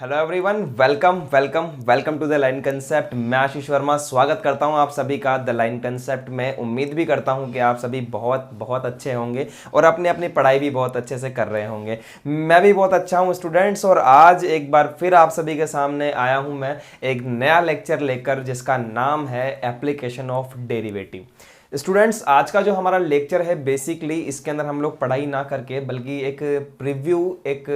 Hello everyone, welcome welcome welcome to the line concept. मैं आशीष वर्मा स्वागत करता हूं आप सभी का द लाइन कंसेप्ट में। उम्मीद भी करता हूं कि आप सभी बहुत बहुत अच्छे होंगे और अपनी अपनी पढ़ाई भी बहुत अच्छे से कर रहे होंगे। मैं भी बहुत अच्छा हूं स्टूडेंट्स, और आज एक बार फिर आप सभी के सामने आया हूं मैं एक नया लेक्चर लेकर जिसका नाम है एप्लीकेशन ऑफ डेरिवेटिव। स्टूडेंट्स, आज का जो हमारा लेक्चर है बेसिकली इसके अंदर हम लोग पढ़ाई ना करके बल्कि एक प्रीव्यू, एक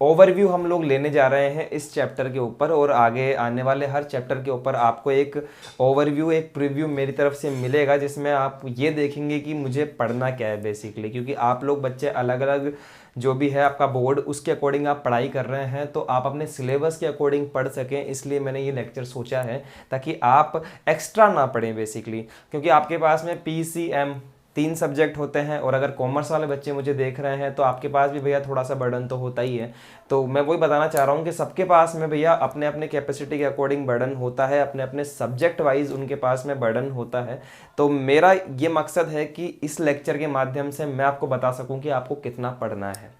ओवरव्यू हम लोग लेने जा रहे हैं इस चैप्टर के ऊपर, और आगे आने वाले हर चैप्टर के ऊपर आपको एक ओवरव्यू, एक प्रीव्यू मेरी तरफ से मिलेगा जिसमें आप ये देखेंगे कि मुझे पढ़ना क्या है बेसिकली। क्योंकि आप लोग बच्चे अलग अलग जो भी है आपका बोर्ड, उसके अकॉर्डिंग आप पढ़ाई कर रहे हैं, तो आप अपने सिलेबस के अकॉर्डिंग पढ़ सकें, इसलिए मैंने ये लेक्चर सोचा है ताकि आप एक्स्ट्रा ना पढ़ें बेसिकली। क्योंकि आपके पास में PCM 3 सब्जेक्ट होते हैं, और अगर कॉमर्स वाले बच्चे मुझे देख रहे हैं तो आपके पास भी भैया थोड़ा सा बर्डन तो होता ही है। तो मैं वही बताना चाह रहा हूँ कि सबके पास में भैया अपने अपने कैपेसिटी के अकॉर्डिंग बर्डन होता है, अपने अपने सब्जेक्ट वाइज उनके पास में बर्डन होता है। तो मेरा ये मकसद है कि इस लेक्चर के माध्यम से मैं आपको बता सकूँ कि आपको कितना पढ़ना है।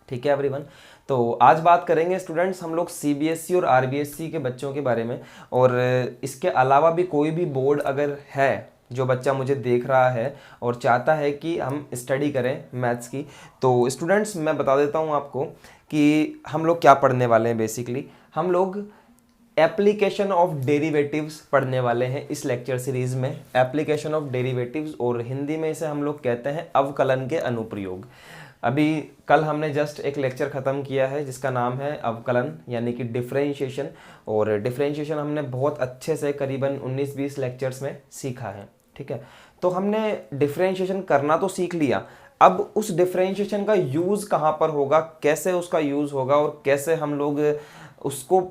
ठीक है एवरीवन, तो आज बात करेंगे स्टूडेंट्स हम लोग CBSE और RBSE के बच्चों के बारे में। और इसके अलावा भी कोई भी बोर्ड अगर है, जो बच्चा मुझे देख रहा है और चाहता है कि हम स्टडी करें मैथ्स की, तो स्टूडेंट्स मैं बता देता हूं आपको कि हम लोग क्या पढ़ने वाले हैं। बेसिकली हम लोग एप्लीकेशन ऑफ डेरिवेटिव्स पढ़ने वाले हैं इस लेक्चर सीरीज में। एप्लीकेशन ऑफ डेरिवेटिव्स, और हिंदी में इसे हम लोग कहते हैं अवकलन के अनुप्रयोग। अभी कल हमने जस्ट एक लेक्चर ख़त्म किया है जिसका नाम है अवकलन यानी कि डिफरेंशिएशन, और डिफरेंशिएशन हमने बहुत अच्छे से करीबन 19-20 लेक्चर्स में सीखा है। ठीक है, तो हमने डिफरेंशिएशन करना तो सीख लिया, अब उस डिफरेंशिएशन का यूज़ कहाँ पर होगा, कैसे उसका यूज़ होगा, और कैसे हम लोग उसको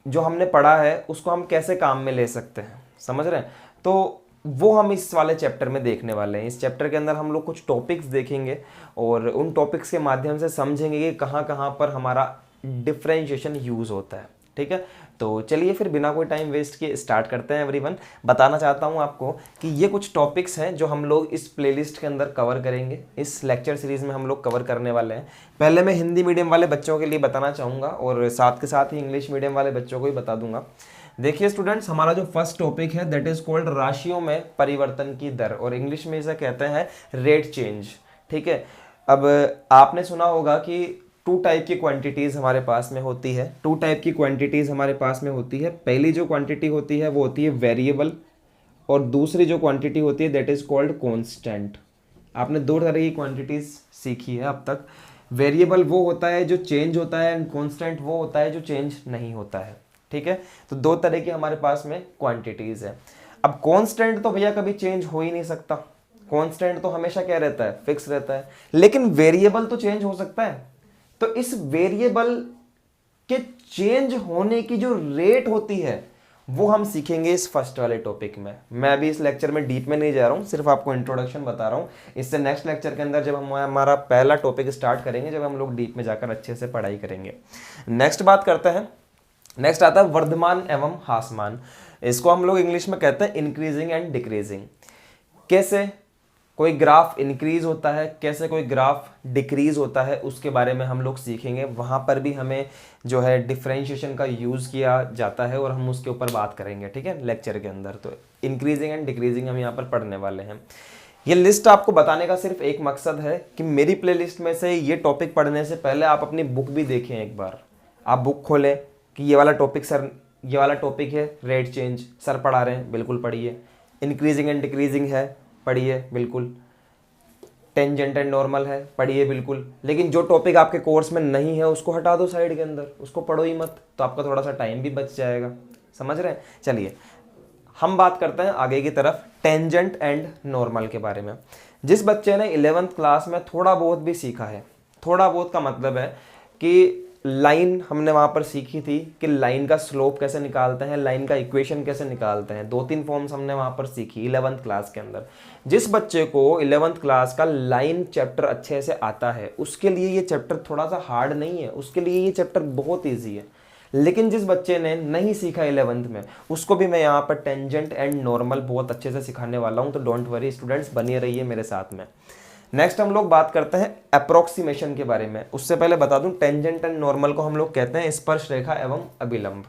जो हमने पढ़ा है उसको हम कैसे काम में ले सकते हैं, समझ रहे हैं। तो वो हम इस वाले चैप्टर में देखने वाले हैं। इस चैप्टर के अंदर हम लोग कुछ टॉपिक्स देखेंगे और उन टॉपिक्स के माध्यम से समझेंगे कि कहाँ कहाँ पर हमारा डिफरेंशिएशन यूज़ होता है। ठीक है, तो चलिए फिर बिना कोई टाइम वेस्ट किए स्टार्ट करते हैं एवरीवन। बताना चाहता हूँ आपको कि ये कुछ टॉपिक्स हैं जो हम लोग इस प्लेलिस्ट के अंदर कवर करेंगे, इस लेक्चर सीरीज में हम लोग कवर करने वाले हैं। पहले मैं हिंदी मीडियम वाले बच्चों के लिए बताना चाहूँगा और साथ के साथ ही इंग्लिश मीडियम वाले बच्चों को भी बता दूंगा। देखिए स्टूडेंट्स, हमारा जो फर्स्ट टॉपिक है दैट इज कॉल्ड राशियों में परिवर्तन की दर, और इंग्लिश में इसे कहते हैं रेट चेंज। ठीक है, अब आपने सुना होगा कि 2 टाइप की क्वांटिटीज हमारे पास में होती है। 2 टाइप की क्वांटिटीज हमारे पास में होती है। पहली जो क्वांटिटी होती है वो होती है वेरिएबल, और दूसरी जो क्वांटिटी होती है दैट इज कॉल्ड कांस्टेंट। आपने 2 तरह की क्वांटिटीज सीखी है अब तक। वेरिएबल वो होता है जो चेंज होता है, एंड कांस्टेंट वो होता है जो चेंज नहीं होता है। ठीक है, तो 2 तरह की हमारे पास में क्वांटिटीज है। अब कांस्टेंट तो भैया कभी चेंज हो ही नहीं सकता, कांस्टेंट तो हमेशा क्या रहता है, फिक्स रहता है। लेकिन वेरिएबल तो चेंज हो सकता है। तो इस वेरिएबल के चेंज होने की जो रेट होती है वो हम सीखेंगे इस फर्स्ट वाले टॉपिक में। मैं अभी इस लेक्चर में डीप में नहीं जा रहा हूं, सिर्फ आपको इंट्रोडक्शन बता रहा हूं। इससे नेक्स्ट लेक्चर के अंदर जब हम हमारा पहला टॉपिक स्टार्ट करेंगे, जब हम लोग डीप में जाकर अच्छे से पढ़ाई करेंगे। नेक्स्ट बात करते हैं, नेक्स्ट आता है वर्धमान एवं ह्रासमान। इसको हम लोग इंग्लिश में कहते हैं इंक्रीजिंग एंड डिक्रीजिंग। कैसे कोई ग्राफ इंक्रीज होता है, कैसे कोई ग्राफ डिक्रीज होता है, उसके बारे में हम लोग सीखेंगे। वहाँ पर भी हमें जो है डिफरेंशिएशन का यूज़ किया जाता है और हम उसके ऊपर बात करेंगे। ठीक है, लेक्चर के अंदर तो इंक्रीजिंग एंड डिक्रीजिंग हम यहाँ पर पढ़ने वाले हैं। ये लिस्ट आपको बताने का सिर्फ एक मकसद है कि मेरी प्लेलिस्ट में से ये टॉपिक पढ़ने से पहले आप अपनी बुक भी देखें एक बार। आप बुक खोलें कि ये वाला टॉपिक सर, ये वाला टॉपिक है रेट चेंज, सर पढ़ा रहे हैं, बिल्कुल पढ़िए। इंक्रीजिंग एंड डिक्रीजिंग है, पढ़िए बिल्कुल। टेंजेंट एंड नॉर्मल है, पढ़िए बिल्कुल। लेकिन जो टॉपिक आपके कोर्स में नहीं है उसको हटा दो साइड के अंदर, उसको पढ़ो ही मत, तो आपका थोड़ा सा टाइम भी बच जाएगा। समझ रहे हैं। चलिए हम बात करते हैं आगे की तरफ टेंजेंट एंड नॉर्मल के बारे में। जिस बच्चे ने 11th क्लास में थोड़ा बहुत भी सीखा है, थोड़ा बहुत का मतलब है कि लाइन हमने वहां पर सीखी थी कि लाइन का स्लोप कैसे निकालते हैं, लाइन का इक्वेशन कैसे निकालते हैं, 2-3 फॉर्म्स हमने वहां पर सीखी 11th क्लास के अंदर। जिस बच्चे को 11th क्लास का लाइन चैप्टर अच्छे से आता है उसके लिए ये चैप्टर थोड़ा सा हार्ड नहीं है, उसके लिए ये चैप्टर बहुत ईजी है। लेकिन जिस बच्चे ने नहीं सीखा 11th में, उसको भी मैं यहाँ पर टेंजेंट एंड नॉर्मल बहुत अच्छे से सिखाने वाला हूँ। तो डोंट वरी स्टूडेंट्स, बनिए रहिए मेरे साथ में। नेक्स्ट हम लोग बात करते हैं अप्रोक्सीमेशन के बारे में। उससे पहले बता दूं, टेंजेंट एंड नॉर्मल को हम लोग कहते हैं स्पर्श रेखा एवं अभिलंब,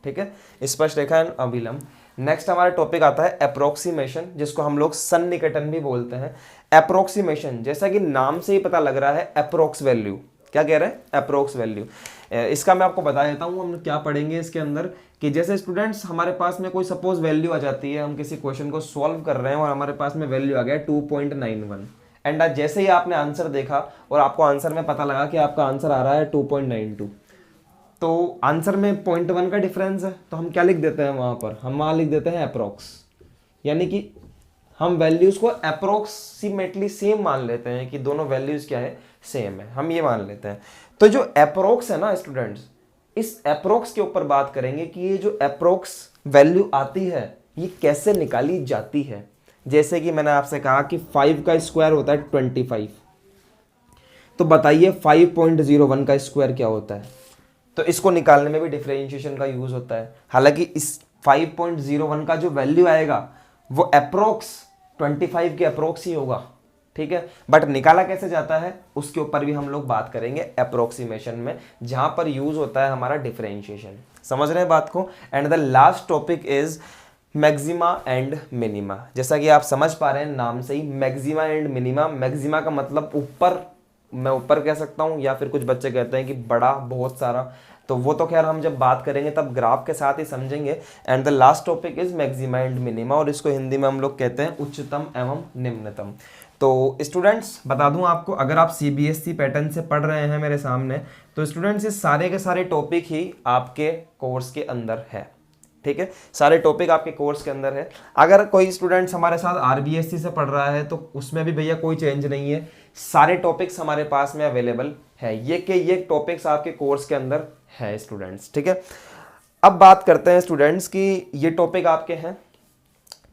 ठीक है, स्पर्श रेखा एवं अभिलंब। नेक्स्ट हमारा टॉपिक आता है अप्रोक्सीमेशन, जिसको हम लोग सन्निकटन भी बोलते हैं। अप्रोक्सीमेशन, जैसा कि नाम से ही पता लग रहा है, अप्रोक्स वैल्यू, क्या कह रहे हैं, अप्रोक्स वैल्यू। इसका मैं आपको बता देता हूँ हम क्या पढ़ेंगे इसके अंदर, कि जैसे स्टूडेंट्स हमारे पास में कोई सपोज वैल्यू आ जाती है, हम किसी क्वेश्चन को सॉल्व कर रहे हैं और हमारे पास में वैल्यू आ गया 2.91, एंड जैसे ही आपने आंसर देखा और आपको आंसर में पता लगा कि आपका आंसर आ रहा है 2.92, तो आंसर में 0.1 का डिफरेंस है, तो हम क्या लिख देते हैं वहां पर, हम वहां लिख देते हैं अप्रोक्स, यानी कि हम वैल्यूज को अप्रोक्सीमेटली सेम मान लेते हैं कि दोनों वैल्यूज क्या है, सेम है, हम ये मान लेते हैं। तो जो अप्रोक्स है ना स्टूडेंट्स, इस अप्रोक्स के ऊपर बात करेंगे कि ये जो अप्रोक्स वैल्यू आती है ये कैसे निकाली जाती है। जैसे कि मैंने आपसे कहा कि 5 का स्क्वायर होता है 25, तो बताइए 5.01 का स्क्वायर क्या होता है। तो इसको निकालने में भी डिफरेंशिएशन का यूज होता है। हालांकि इस 5.01 का जो वैल्यू आएगा वो अप्रोक्स 25 के अप्रोक्स ही होगा, ठीक है, बट निकाला कैसे जाता है उसके ऊपर भी हम लोग बात करेंगे अप्रोक्सीमेशन में, जहां पर यूज होता है हमारा डिफरेंशिएशन। समझ रहे हैं बात को। And the last topic is maxima and minima. जैसा कि आप समझ पा रहे हैं नाम से ही, मैक्सिमा एंड मिनिमा। मैक्सिमा का मतलब ऊपर, मैं ऊपर कह सकता हूं, या फिर कुछ बच्चे कहते हैं कि बड़ा, बहुत सारा, तो वो तो खैर हम जब बात करेंगे तब ग्राफ के साथ ही समझेंगे। And the last topic is maxima and minima, और इसको हिंदी में हम लोग कहते हैं उच्चतम एवं निम्नतम। तो स्टूडेंट्स बता दूं आपको, अगर आप सीबीएसई पैटर्न से पढ़ रहे हैं मेरे सामने, तो स्टूडेंट्स ये सारे के सारे टॉपिक ही आपके कोर्स के अंदर है, ठीक है, सारे टॉपिक आपके कोर्स के अंदर है। अगर कोई स्टूडेंट्स हमारे साथ आरबीएससी से पढ़ रहा है तो उसमें भी भैया कोई चेंज नहीं है, सारे टॉपिक्स हमारे पास में अवेलेबल है, ये टॉपिक्स आपके कोर्स के अंदर है स्टूडेंट्स, ठीक है। अब बात करते हैं स्टूडेंट्स कि ये टॉपिक आपके हैं,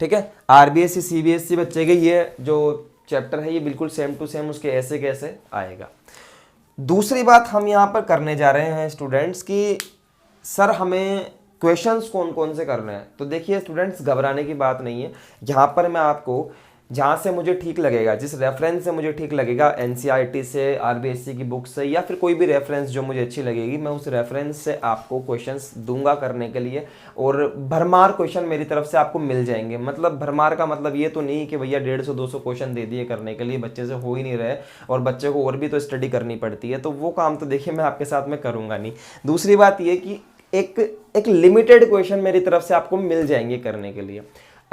ठीक है, आरबीएससी सीबीएसई बच्चे के ये जो चैप्टर है ये बिल्कुल सेम टू सेम उसके ऐसे कैसे आएगा। दूसरी बात हम यहाँ पर करने जा रहे हैं स्टूडेंट्स कि सर हमें क्वेश्चंस कौन कौन से करने हैं। तो देखिए स्टूडेंट्स, घबराने की बात नहीं है, यहाँ पर मैं आपको जहाँ से मुझे ठीक लगेगा, जिस रेफरेंस से मुझे ठीक लगेगा, एनसीईआरटी से, आरबीएससी की बुक से, या फिर कोई भी रेफरेंस जो मुझे अच्छी लगेगी, मैं उस रेफरेंस से आपको क्वेश्चंस दूंगा करने के लिए, और भरमार क्वेश्चन मेरी तरफ से आपको मिल जाएंगे। मतलब भरमार का मतलब ये तो नहीं कि भैया 150-200 क्वेश्चन दे दिए करने के लिए, बच्चे से हो ही नहीं रहे और बच्चे को और भी तो स्टडी करनी पड़ती है, तो वो काम तो देखिए मैं आपके साथ में करूँगा नहीं। दूसरी बात ये कि एक लिमिटेड क्वेश्चन मेरी तरफ से आपको मिल जाएंगे करने के लिए।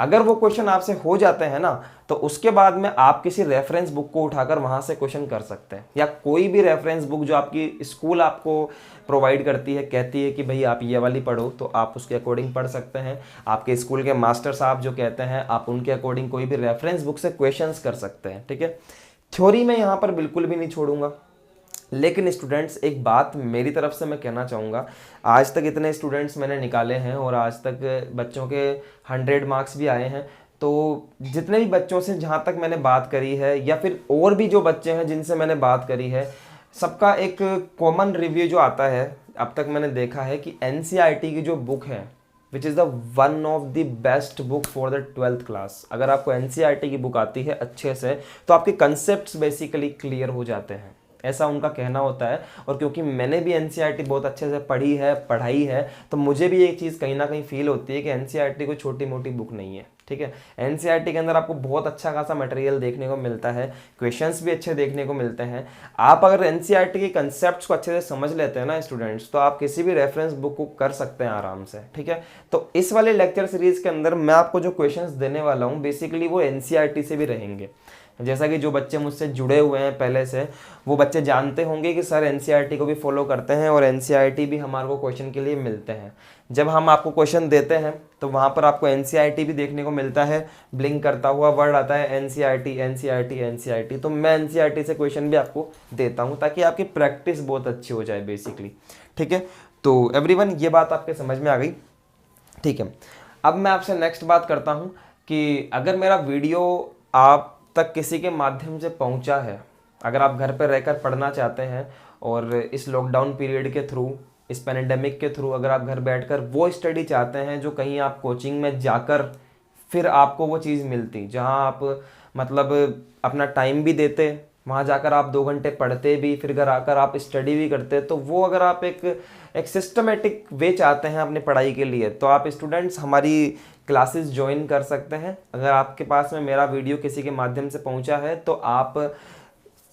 अगर वो क्वेश्चन आपसे हो जाते हैं ना, तो उसके बाद में आप किसी रेफरेंस बुक को उठाकर वहां से क्वेश्चन कर सकते हैं, या कोई भी रेफरेंस बुक जो आपकी स्कूल आपको प्रोवाइड करती है, कहती है कि भाई आप ये वाली पढ़ो, तो आप उसके अकॉर्डिंग पढ़ सकते हैं। आपके स्कूल के मास्टर साहब जो कहते हैं, आप उनके अकॉर्डिंग कोई भी रेफरेंस बुक से क्वेश्चंस कर सकते हैं, ठीक है। थ्योरी में यहाँ पर बिल्कुल भी नहीं छोड़ूंगा। लेकिन स्टूडेंट्स, एक बात मेरी तरफ से मैं कहना चाहूँगा, आज तक इतने स्टूडेंट्स मैंने निकाले हैं और आज तक बच्चों के 100 मार्क्स भी आए हैं, तो जितने भी बच्चों से जहाँ तक मैंने बात करी है, या फिर और भी जो बच्चे हैं जिनसे मैंने बात करी है, सबका एक कॉमन रिव्यू जो आता है अब तक मैंने देखा है कि एनसीईआरटी की जो बुक है, which is the one of the best book for the 12th class. अगर आपको एनसीईआरटी की बुक आती है अच्छे से, तो आपके कंसेप्ट बेसिकली क्लियर हो जाते हैं, ऐसा उनका कहना होता है। और क्योंकि मैंने भी एनसीईआरटी बहुत अच्छे से पढ़ाई है, तो मुझे भी एक चीज़ कहीं ना कहीं फील होती है कि एनसीईआरटी कोई छोटी मोटी बुक नहीं है, ठीक है। एनसीईआरटी के अंदर आपको बहुत अच्छा खासा मटेरियल देखने को मिलता है, क्वेश्चंस भी अच्छे देखने को मिलते हैं। आप अगर एनसीईआरटी के कंसेप्ट्स को अच्छे से समझ लेते हैं ना स्टूडेंट्स, तो आप किसी भी रेफरेंस बुक को कर सकते हैं आराम से, ठीक है। तो इस वाले लेक्चर सीरीज के अंदर मैं आपको जो क्वेश्चंस देने वाला हूँ, बेसिकली वो एनसीईआरटी से भी रहेंगे। जैसा कि जो बच्चे मुझसे जुड़े हुए हैं पहले से, वो बच्चे जानते होंगे कि सर एनसीईआरटी को भी फॉलो करते हैं और एनसीईआरटी भी हमारे को क्वेश्चन के लिए मिलते हैं। जब हम आपको क्वेश्चन देते हैं तो वहाँ पर आपको एनसीईआरटी भी देखने को मिलता है, ब्लिंक करता हुआ वर्ड आता है एनसीईआरटी एनसीईआरटी एनसीईआरटी। तो मैं एनसीईआरटी से क्वेश्चन भी आपको देता हूँ ताकि आपकी प्रैक्टिस बहुत अच्छी हो जाए बेसिकली, ठीक है। तो एवरीवन, ये बात आपके समझ में आ गई, ठीक है। अब मैं आपसे नेक्स्ट बात करता हूँ कि अगर मेरा वीडियो आप तक किसी के माध्यम से पहुंचा है, अगर आप घर पर रहकर पढ़ना चाहते हैं और इस लॉकडाउन पीरियड के थ्रू, इस पैंडेमिक के थ्रू अगर आप घर बैठकर वो स्टडी चाहते हैं जो कहीं आप कोचिंग में जाकर फिर आपको वो चीज़ मिलती जहाँ आप मतलब अपना टाइम भी देते, वहाँ जाकर आप 2 घंटे पढ़ते भी, फिर घर आकर आप स्टडी भी करते। तो वो अगर आप एक सिस्टमेटिक वे चाहते हैं अपनी पढ़ाई के लिए, तो आप स्टूडेंट्स हमारी क्लासेस ज्वाइन कर सकते हैं। अगर आपके पास में मेरा वीडियो किसी के माध्यम से पहुंचा है तो आप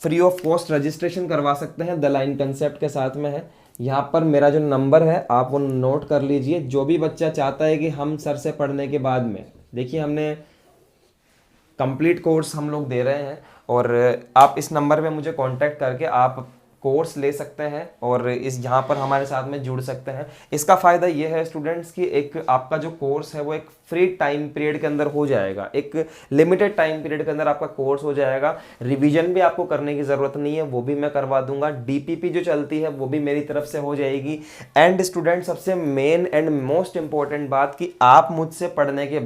फ्री ऑफ कॉस्ट रजिस्ट्रेशन करवा सकते हैं, द लाइन कंसेप्ट के साथ में है। यहाँ पर मेरा जो नंबर है आप वो नोट कर लीजिए। जो भी बच्चा चाहता है कि हम सर से पढ़ने के बाद में, देखिए हमने कंप्लीट कोर्स हम लोग दे रहे हैं, और आप इस नंबर पे मुझे कांटेक्ट करके आप कोर्स ले सकते हैं और इस यहाँ पर हमारे साथ में जुड़ सकते हैं। इसका फ़ायदा ये है स्टूडेंट्स कि एक आपका जो कोर्स है वो एक फ्री टाइम पीरियड के अंदर हो जाएगा, एक लिमिटेड टाइम पीरियड के अंदर आपका कोर्स हो जाएगा। रिवीजन भी आपको करने की ज़रूरत नहीं है, वो भी मैं करवा दूंगा। डीपीपी जो चलती है वो भी मेरी तरफ से हो जाएगी। एंड स्टूडेंट सबसे मेन एंड मोस्ट इंपॉर्टेंट बात कि आप मुझसे पढ़ने के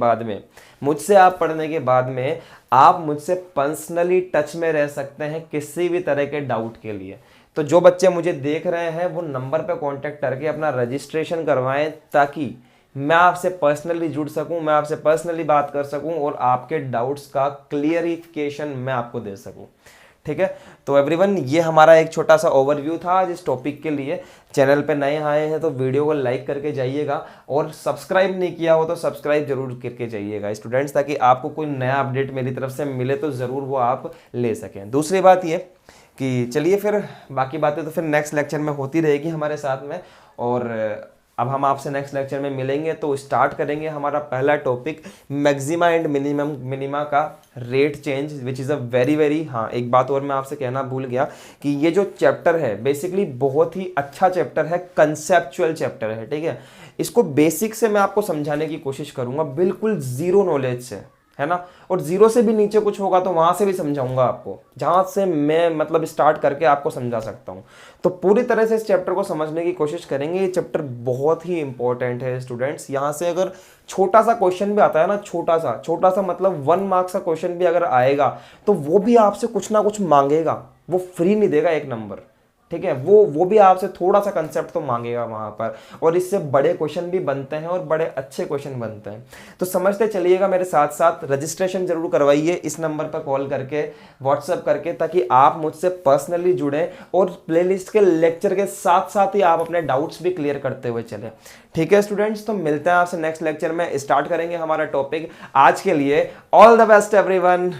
बाद में आप मुझसे पर्सनली टच में रह सकते हैं किसी भी तरह के डाउट के लिए। तो जो बच्चे मुझे देख रहे हैं वो नंबर पे कांटेक्ट करके अपना रजिस्ट्रेशन करवाएं, ताकि मैं आपसे पर्सनली जुड़ सकूं, मैं आपसे पर्सनली बात कर सकूं और आपके डाउट्स का क्लियरिफिकेशन मैं आपको दे सकूं। ठीक है, तो एवरीवन ये हमारा एक छोटा सा ओवरव्यू था आज इस टॉपिक के लिए। चैनल पे नए आए हैं तो वीडियो को लाइक करके जाइएगा, और सब्सक्राइब नहीं किया हो तो सब्सक्राइब जरूर करके जाइएगा स्टूडेंट्स, ताकि आपको कोई नया अपडेट मेरी तरफ से मिले तो ज़रूर वो आप ले सकें। दूसरी बात ये कि चलिए फिर बाकी बातें तो फिर नेक्स्ट लेक्चर में होती रहेगी हमारे साथ में, और अब हम आपसे नेक्स्ट लेक्चर में मिलेंगे तो स्टार्ट करेंगे हमारा पहला टॉपिक मैक्सिमा एंड मिनिमा का rate change, which is a very हाँ एक बात और मैं आपसे कहना भूल गया कि ये जो चैप्टर है बेसिकली बहुत ही अच्छा चैप्टर है, कंसेप्चुअल चैप्टर है। ठीक है, इसको बेसिक से मैं आपको समझाने की कोशिश करूंगा, बिल्कुल जीरो नॉलेज से, है ना, और जीरो से भी नीचे कुछ होगा तो वहां से भी समझाऊंगा आपको, जहां से मैं मतलब स्टार्ट करके आपको समझा सकता हूं। तो पूरी तरह से इस चैप्टर को समझने की कोशिश करेंगे। ये चैप्टर बहुत ही इंपॉर्टेंट है स्टूडेंट्स। यहां से अगर छोटा सा क्वेश्चन भी आता है ना, छोटा सा मतलब 1 मार्क्स का क्वेश्चन भी अगर आएगा तो वो भी आपसे कुछ ना कुछ मांगेगा, वो फ्री नहीं देगा 1 नंबर। ठीक है, वो भी आपसे थोड़ा सा कंसेप्ट तो मांगेगा वहां पर, और इससे बड़े क्वेश्चन भी बनते हैं और बड़े अच्छे क्वेश्चन बनते हैं। तो समझते चलिएगा मेरे साथ साथ। रजिस्ट्रेशन जरूर करवाइए इस नंबर पर कॉल करके, व्हाट्सएप करके, ताकि आप मुझसे पर्सनली जुड़े और प्लेलिस्ट के लेक्चर के साथ साथ ही आप अपने डाउट्स भी क्लियर करते हुए चले। ठीक है स्टूडेंट्स, तो मिलते हैं आपसे नेक्स्ट लेक्चर में। स्टार्ट करेंगे हमारा टॉपिक। आज के लिए ऑल द बेस्ट एवरीवन।